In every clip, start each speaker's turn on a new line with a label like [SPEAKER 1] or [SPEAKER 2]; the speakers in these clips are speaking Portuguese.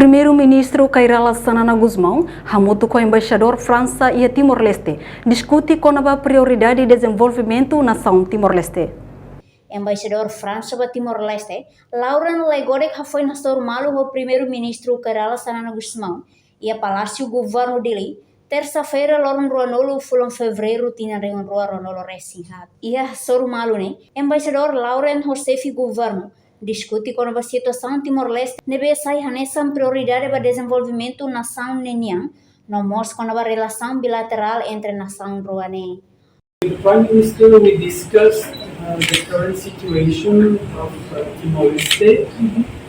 [SPEAKER 1] Primeiro-Ministro Cairala Sanana Guzmão, junto com o embaixador França e Timor-Leste, discute com a prioridade de desenvolvimento na nação Timor-Leste.
[SPEAKER 2] Embaixador França para Timor-Leste, Lauren Legorek foi na Malu o primeiro-ministro Cairala Sanana Guzmão e a Palácio Governo dele. Terça-feira, Lauren Ronolo, fulon fevereiro, tinha reunião Ronolo Resinhat. E a Malu, né? Embaixador Lauren Josefi Governo discute com a situação Timor-Leste, nebe sai nessa prioridade para desenvolvimento na nação Nenian, no mos com a relação bilateral entre nação Ruane.
[SPEAKER 3] With the Prime Minister, we discussed the current situation of Timor-Leste,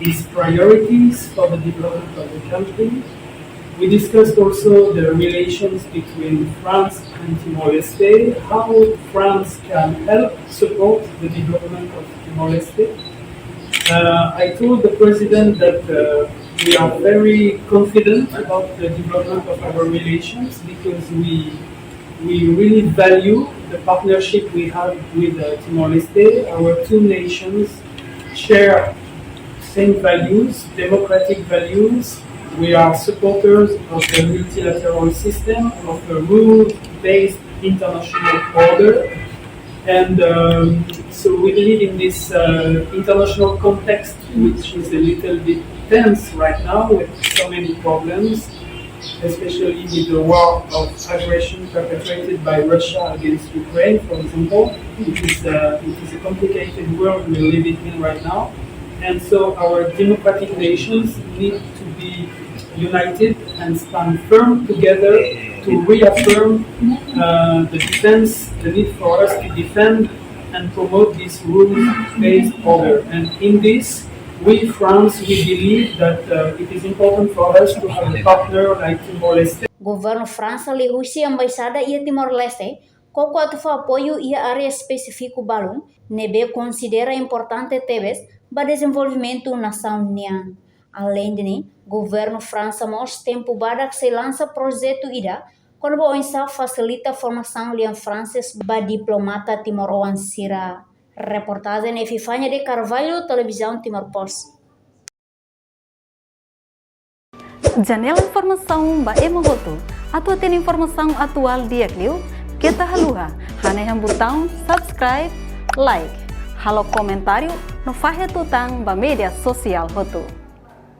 [SPEAKER 3] its priorities for the development of the country. We discussed also the relations between France and Timor-Leste, how France can help support the development of Timor-Leste. I told the President that we are very confident about the development of our relations because we really value the partnership we have with Timor-Leste. Our two nations share same values, democratic values. We are supporters of the multilateral system, of a rule-based international order. And so we live in this international context, which is a little bit tense right now with so many problems, especially with the war of aggression perpetrated by Russia against Ukraine, for example. It is a complicated world we're living in right now. And so our democratic nations need to be united and stand firm together to reaffirm the need for us to defend and promote this rules-based order. And in this, we, France, we believe that it is important for us to have a partner like Timor-Leste.
[SPEAKER 2] Governo França lihusi embaixada ia Timor-Leste, com quanto apoio ia área específico balum, nebe considera importante teves para desenvolvimento nação Lian. Além de governo França mos Tempu Badak se lança projeto ida, quando o INSA facilita a formação Lian Franses para Diplomata Timor Sira. Reportagem Efifanya de Carvalho, Televisão Timor Post.
[SPEAKER 1] Janela informação ba emogoto. Atua tem informação atual dia clio. Kita haluha. Haneham botão subscribe, like. Halo comentário no fahe tutang ba media sosial hotu.